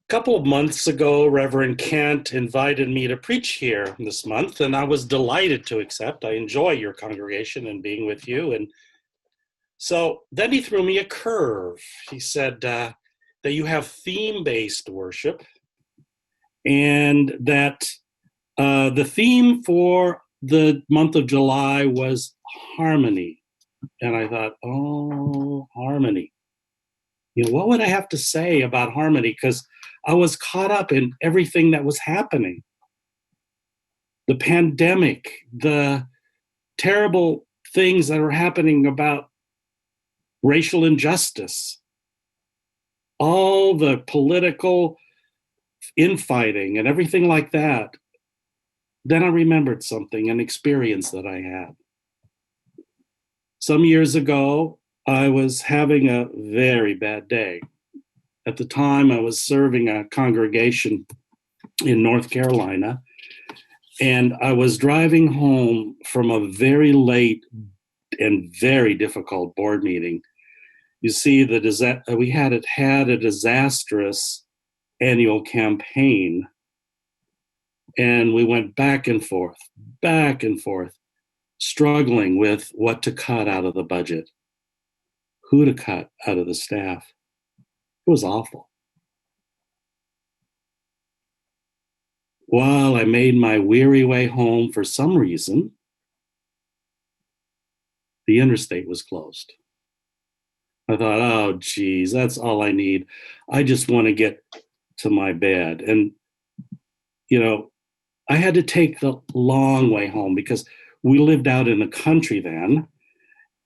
couple of months ago, Reverend Kent invited me to preach here this month, and I was delighted to accept. I enjoy your congregation and being with you. And so then he threw me a curve. He said that you have theme-based worship, and that the theme for the month of July was harmony. And I thought, oh, harmony. What would I have to say about harmony? Because I was caught up in everything that was happening. The pandemic, the terrible things that are happening about racial injustice, all the political infighting and everything like that. Then I remembered something, an experience that I had. Some years ago, I was having a very bad day. At the time, I was serving a congregation in North Carolina, and I was driving home from a very late and very difficult board meeting. You see, we had a disastrous annual campaign, and we went back and forth, struggling with what to cut out of the budget, who to cut out of the staff. It was awful. While I made my weary way home, for some reason, the interstate was closed. I thought, oh, geez, that's all I need. I just want to get to my bed. And, I had to take the long way home because we lived out in the country then.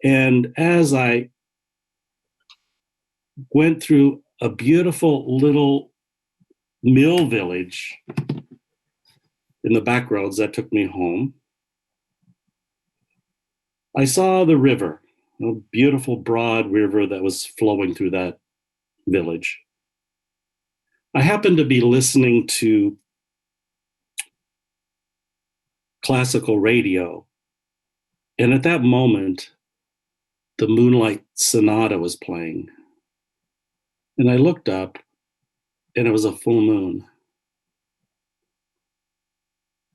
And as I went through a beautiful little mill village in the back roads that took me home, I saw the river, a beautiful broad river that was flowing through that village. I happened to be listening to classical radio, and at that moment, the Moonlight Sonata was playing. And I looked up, and it was a full moon.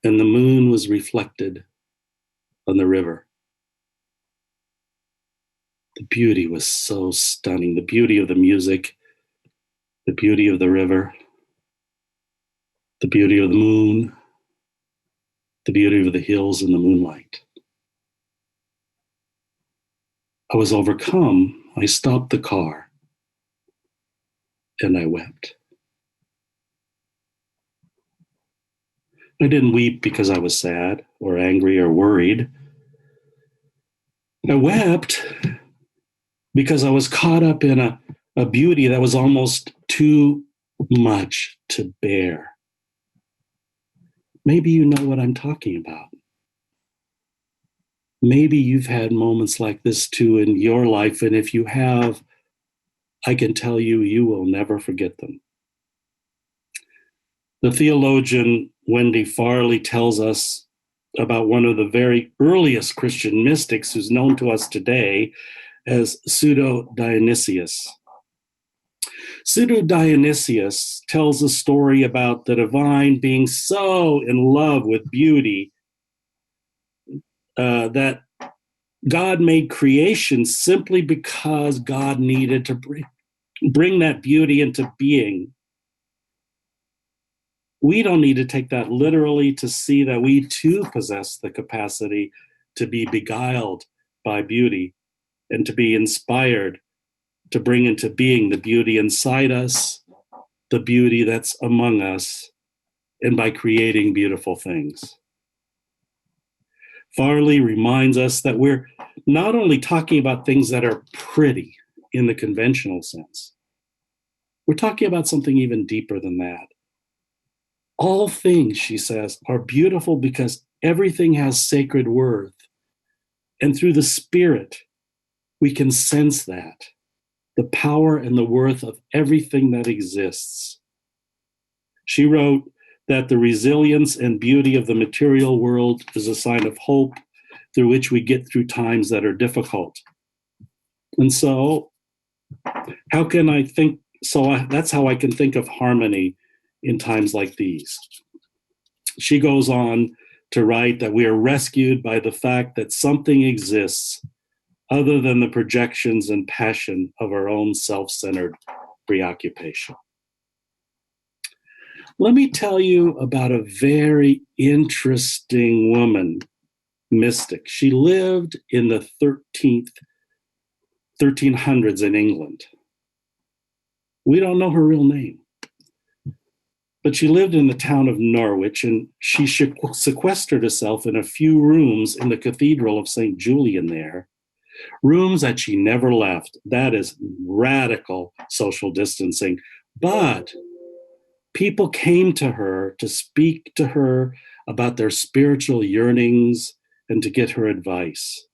And the moon was reflected on the river. The beauty was so stunning. The beauty of the music, the beauty of the river, the beauty of the moon, the beauty of the hills and the moonlight. I was overcome. I stopped the car and I wept. I didn't weep because I was sad or angry or worried. I wept because I was caught up in a beauty that was almost too much to bear. Maybe you know what I'm talking about. Maybe you've had moments like this too in your life, and if you have, I can tell you, you will never forget them. The theologian Wendy Farley tells us about one of the very earliest Christian mystics who's known to us today as Pseudo Dionysius. Pseudo Dionysius tells a story about the divine being so in love with beauty that God made creation simply because God needed to bring that beauty into being. We don't need to take that literally to see that we too possess the capacity to be beguiled by beauty and to be inspired to bring into being the beauty inside us, the beauty that's among us, and by creating beautiful things. Farley reminds us that we're not only talking about things that are pretty in the conventional sense, we're talking about something even deeper than that. All things, she says, are beautiful because everything has sacred worth. And through the Spirit, we can sense that, the power and the worth of everything that exists. She wrote that the resilience and beauty of the material world is a sign of hope through which we get through times that are difficult. And so, how can I think that's how I can think of harmony in times like these. She goes on to write that we are rescued by the fact that something exists other than the projections and passion of our own self-centered preoccupation. Let me tell you about a very interesting woman, mystic. She lived in the 1300s in England. We don't know her real name, but she lived in the town of Norwich, and she sequestered herself in a few rooms in the Cathedral of St. Julian there, rooms that she never left. That is radical social distancing. But people came to her to speak to her about their spiritual yearnings and to get her advice.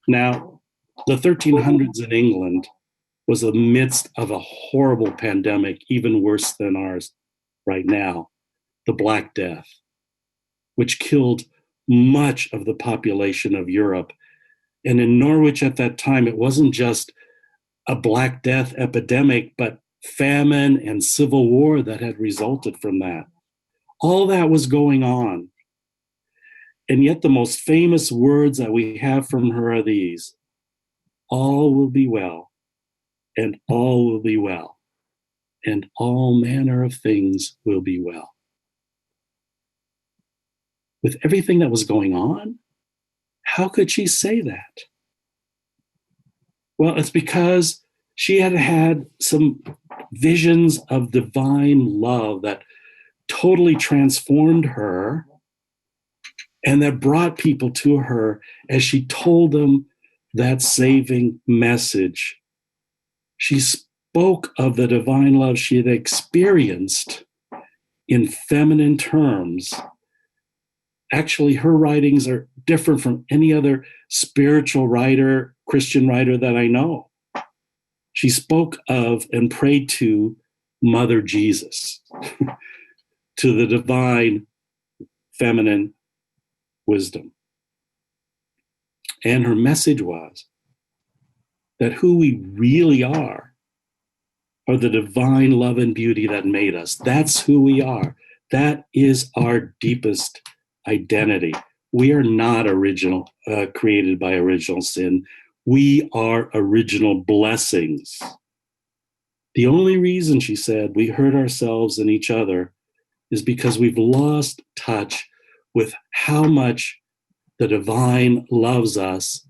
Now, the 1300s in England was amidst of a horrible pandemic, even worse than ours right now, the Black Death, which killed much of the population of Europe. And in Norwich at that time, it wasn't just a Black Death epidemic, but famine and civil war that had resulted from that. All that was going on. And yet the most famous words that we have from her are these: all will be well, and all will be well, and all manner of things will be well. With everything that was going on, how could she say that? Well, it's because she had had some visions of divine love that totally transformed her and that brought people to her as she told them that saving message. She spoke of the divine love she had experienced in feminine terms. Actually, her writings are different from any other spiritual writer, Christian writer that I know. She spoke of and prayed to Mother Jesus, to the divine feminine wisdom. And her message was that who we really are the divine love and beauty that made us. That's who we are. That is our deepest identity. We are not created by original sin. We are original blessings. The only reason, she said, we hurt ourselves and each other is because we've lost touch with how much the divine loves us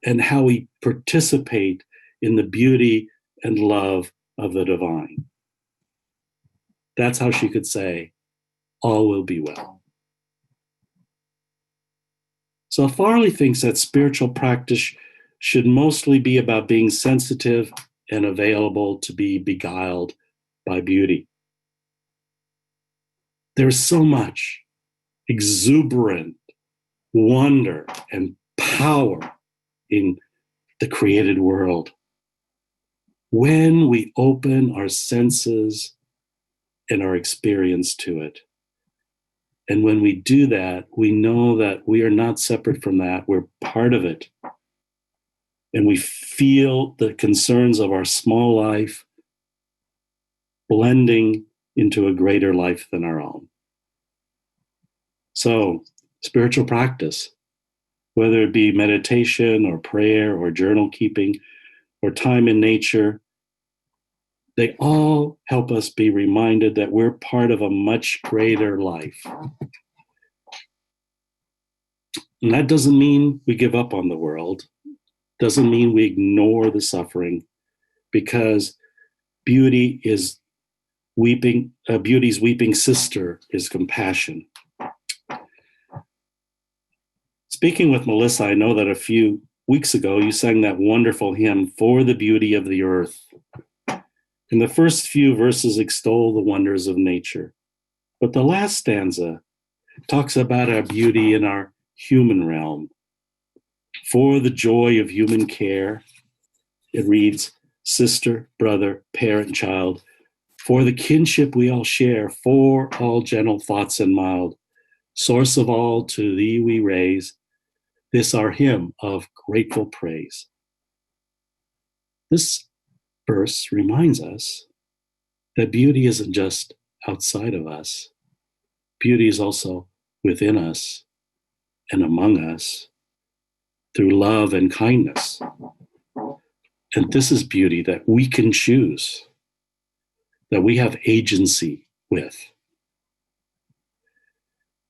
and how we participate in the beauty and love of the divine. That's how she could say, all will be well. So Farley thinks that spiritual practice should mostly be about being sensitive and available to be beguiled by beauty. There's so much exuberant wonder and power in the created world. When we open our senses and our experience to it. And when we do that, we know that we are not separate from that. We're part of it. And we feel the concerns of our small life blending into a greater life than our own. So, spiritual practice, whether it be meditation or prayer or journal keeping or time in nature, they all help us be reminded that we're part of a much greater life. And that doesn't mean we give up on the world, doesn't mean we ignore the suffering, because beauty's weeping sister is compassion. Speaking with Melissa, I know that a few weeks ago you sang that wonderful hymn, For the Beauty of the Earth. And the first few verses extol the wonders of nature. But the last stanza talks about our beauty in our human realm. For the joy of human care, it reads, sister, brother, parent, child, for the kinship we all share, for all gentle thoughts and mild, source of all to thee we raise, this our hymn of grateful praise. This verse reminds us that beauty isn't just outside of us. Beauty is also within us and among us through love and kindness. And this is beauty that we can choose, that we have agency with.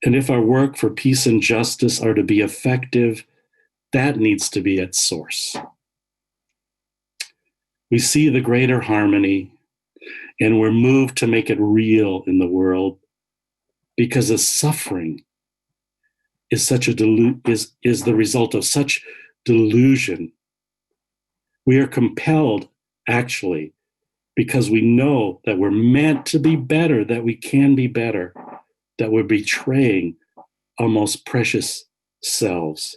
And if our work for peace and justice are to be effective, that needs to be at source. We see the greater harmony, and we're moved to make it real in the world because the suffering is such a is the result of such delusion. We are compelled, actually, because we know that we're meant to be better, that we can be better, that we're betraying our most precious selves.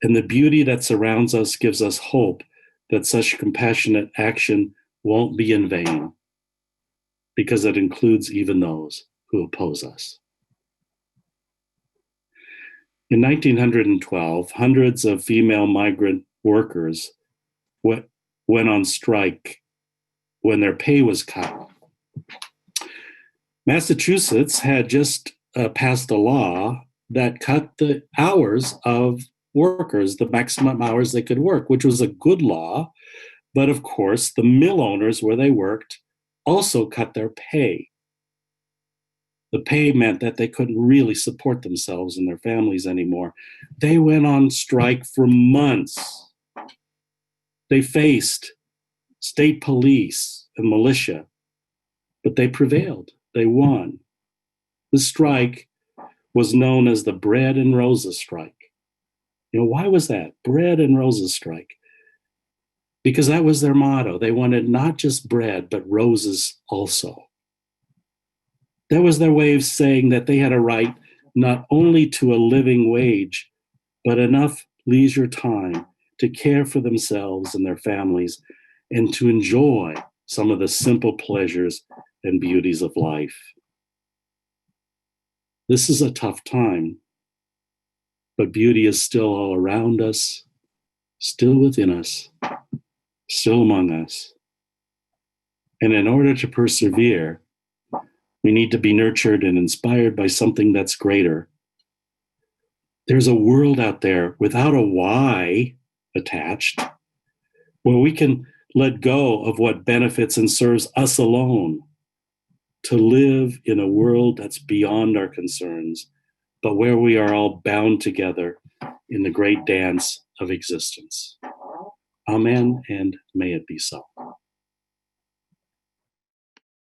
And the beauty that surrounds us gives us hope that such compassionate action won't be in vain, because it includes even those who oppose us. In 1912, hundreds of female migrant workers went on strike when their pay was cut. Massachusetts had just passed a law that cut the hours of workers, the maximum hours they could work, which was a good law. But of course, the mill owners where they worked also cut their pay. The pay meant that they couldn't really support themselves and their families anymore. They went on strike for months. They faced state police and militia, but they prevailed. They won. The strike was known as the Bread and Roses strike. Why was that? Bread and Roses strike. Because that was their motto. They wanted not just bread, but roses also. That was their way of saying that they had a right not only to a living wage, but enough leisure time to care for themselves and their families and to enjoy some of the simple pleasures and beauties of life. This is a tough time, but beauty is still all around us, still within us, still among us. And in order to persevere, we need to be nurtured and inspired by something that's greater. There's a world out there without a why attached, where we can let go of what benefits and serves us alone to live in a world that's beyond our concerns, but where we are all bound together in the great dance of existence. Amen, and may it be so.